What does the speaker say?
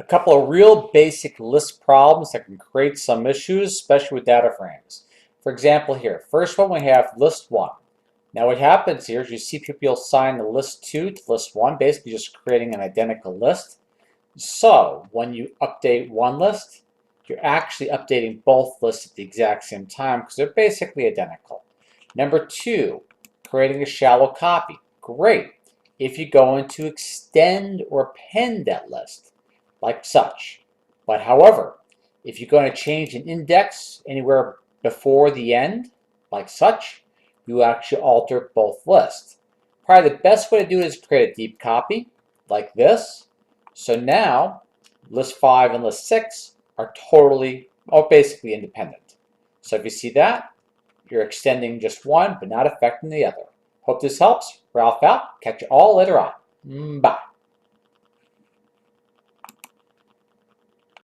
A couple of real basic list problems that can create some issues, especially with data frames. For example here, first one we have list 1. Now what happens here is you see people assign the list 2 to list 1, basically just creating an identical list. So when you update one list, you're actually updating both lists at the exact same time because they're basically identical. Number 2, creating a shallow copy. Great. If you go into extend or append that list, like such. But however, if you're going to change an index anywhere before the end, like such, you actually alter both lists. Probably the best way to do it is create a deep copy, like this. So now, list 5 and list 6 are totally, or basically independent. So if you see that, you're extending just one, but not affecting the other. Hope this helps. Ralph out. Catch you all later on. Bye.